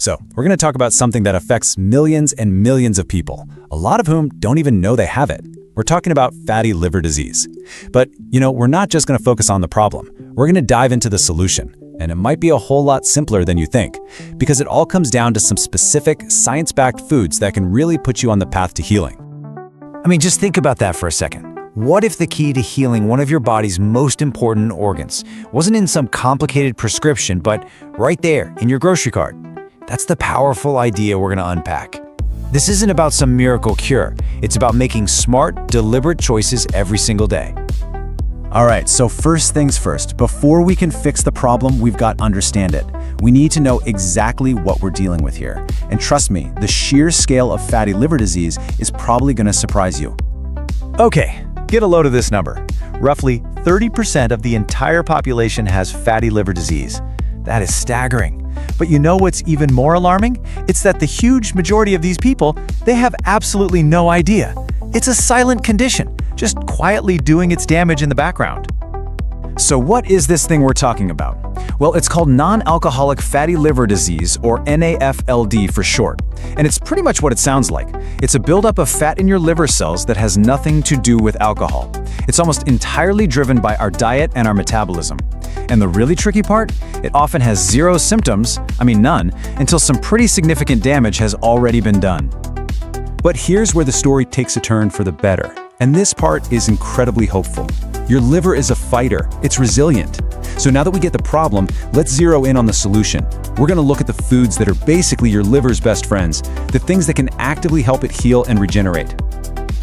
So, we're going to talk about something that affects millions and millions of people, a lot of whom don't even know they have it. We're talking about fatty liver disease. But, we're not just going to focus on the problem. We're going to dive into the solution. And it might be a whole lot simpler than you think, because it all comes down to some specific science-backed foods that can really put you on the path to healing. Just think about that for a second. What if the key to healing one of your body's most important organs wasn't in some complicated prescription, but right there in your grocery cart? That's the powerful idea we're going to unpack. This isn't about some miracle cure. It's about making smart, deliberate choices every single day. All right, so first things first, before we can fix the problem, we've got to understand it. We need to know exactly what we're dealing with here. And trust me, the sheer scale of fatty liver disease is probably going to surprise you. Okay, get a load of this number. Roughly 30% of the entire population has fatty liver disease. That is staggering. But you know what's even more alarming? It's that the huge majority of these people, they have absolutely no idea. It's a silent condition, just quietly doing its damage in the background. So what is this thing we're talking about? Well, it's called non-alcoholic fatty liver disease, or NAFLD for short. And it's pretty much what it sounds like. It's a buildup of fat in your liver cells that has nothing to do with alcohol. It's almost entirely driven by our diet and our metabolism. And the really tricky part? It often has zero symptoms, none, until some pretty significant damage has already been done. But here's where the story takes a turn for the better. And this part is incredibly hopeful. Your liver is a fighter. It's resilient. So now that we get the problem, let's zero in on the solution. We're going to look at the foods that are basically your liver's best friends, the things that can actively help it heal and regenerate.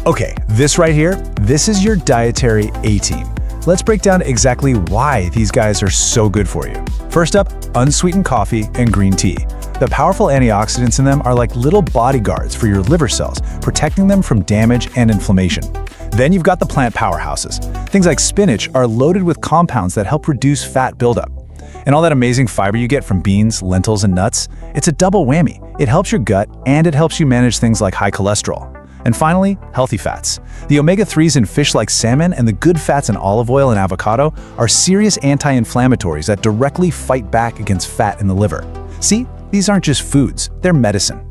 Okay, this right here, this is your dietary A-team. Let's break down exactly why these guys are so good for you. First up, unsweetened coffee and green tea. The powerful antioxidants in them are like little bodyguards for your liver cells, protecting them from damage and inflammation. Then you've got the plant powerhouses. Things like spinach are loaded with compounds that help reduce fat buildup. And all that amazing fiber you get from beans, lentils, and nuts, it's a double whammy. It helps your gut, and it helps you manage things like high cholesterol. And finally, healthy fats. The omega-3s in fish like salmon and the good fats in olive oil and avocado are serious anti-inflammatories that directly fight back against fat in the liver. See, these aren't just foods, they're medicine.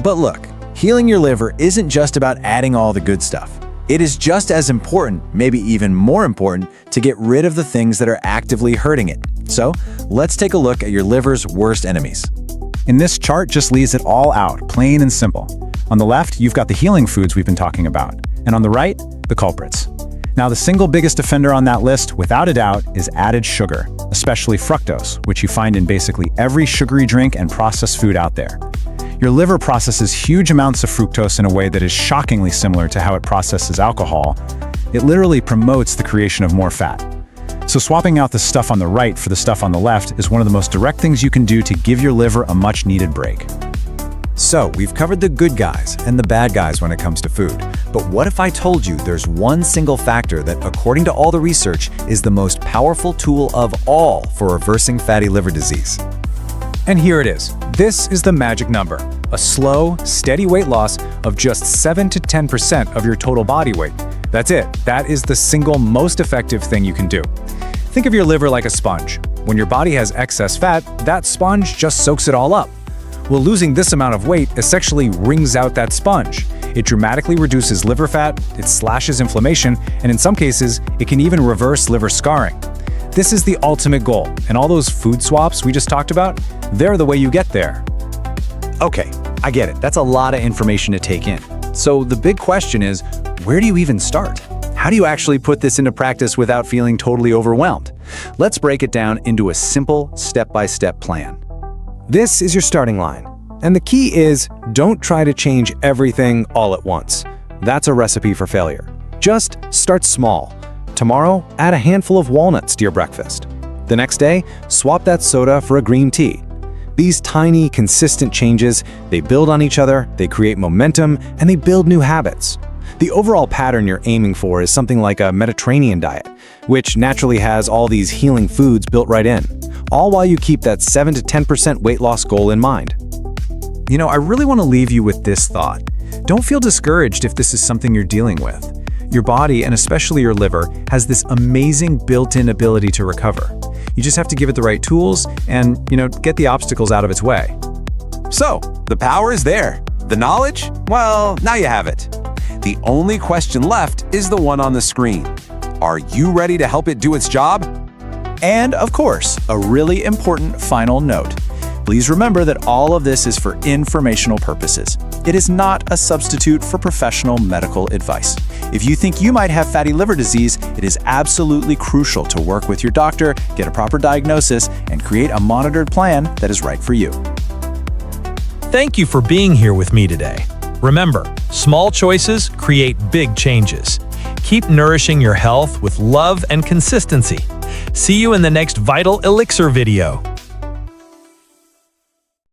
But look, healing your liver isn't just about adding all the good stuff. It is just as important, maybe even more important, to get rid of the things that are actively hurting it. So, let's take a look at your liver's worst enemies. And this chart just lays it all out, plain and simple. On the left, you've got the healing foods we've been talking about. And on the right, the culprits. Now, the single biggest offender on that list, without a doubt, is added sugar, especially fructose, which you find in basically every sugary drink and processed food out there. Your liver processes huge amounts of fructose in a way that is shockingly similar to how it processes alcohol. It literally promotes the creation of more fat. So swapping out the stuff on the right for the stuff on the left is one of the most direct things you can do to give your liver a much-needed break. So, we've covered the good guys and the bad guys when it comes to food. But what if I told you there's one single factor that, according to all the research, is the most powerful tool of all for reversing fatty liver disease? And here it is. This is the magic number. A slow, steady weight loss of just 7 to 10% of your total body weight. That's it. That is the single most effective thing you can do. Think of your liver like a sponge. When your body has excess fat, that sponge just soaks it all up. Well, losing this amount of weight essentially wrings out that sponge. It dramatically reduces liver fat, it slashes inflammation, and in some cases, it can even reverse liver scarring. This is the ultimate goal, and all those food swaps we just talked about, they're the way you get there. Okay, I get it. That's a lot of information to take in. So the big question is, where do you even start? How do you actually put this into practice without feeling totally overwhelmed? Let's break it down into a simple, step-by-step plan. This is your starting line. And the key is, don't try to change everything all at once. That's a recipe for failure. Just start small. Tomorrow, add a handful of walnuts to your breakfast. The next day, swap that soda for a green tea. These tiny, consistent changes, they build on each other, they create momentum, and they build new habits. The overall pattern you're aiming for is something like a Mediterranean diet, which naturally has all these healing foods built right in, all while you keep that 7 to 10% weight loss goal in mind. I really want to leave you with this thought. Don't feel discouraged if this is something you're dealing with. Your body, and especially your liver, has this amazing built-in ability to recover. You just have to give it the right tools and, get the obstacles out of its way. So, the power is there. The knowledge? Well, now you have it. The only question left is the one on the screen. Are you ready to help it do its job? And, of course, a really important final note. Please remember that all of this is for informational purposes. It is not a substitute for professional medical advice. If you think you might have fatty liver disease, it is absolutely crucial to work with your doctor, get a proper diagnosis, and create a monitored plan that is right for you. Thank you for being here with me today. Remember, small choices create big changes. Keep nourishing your health with love and consistency. See you in the next Vital Elixir video.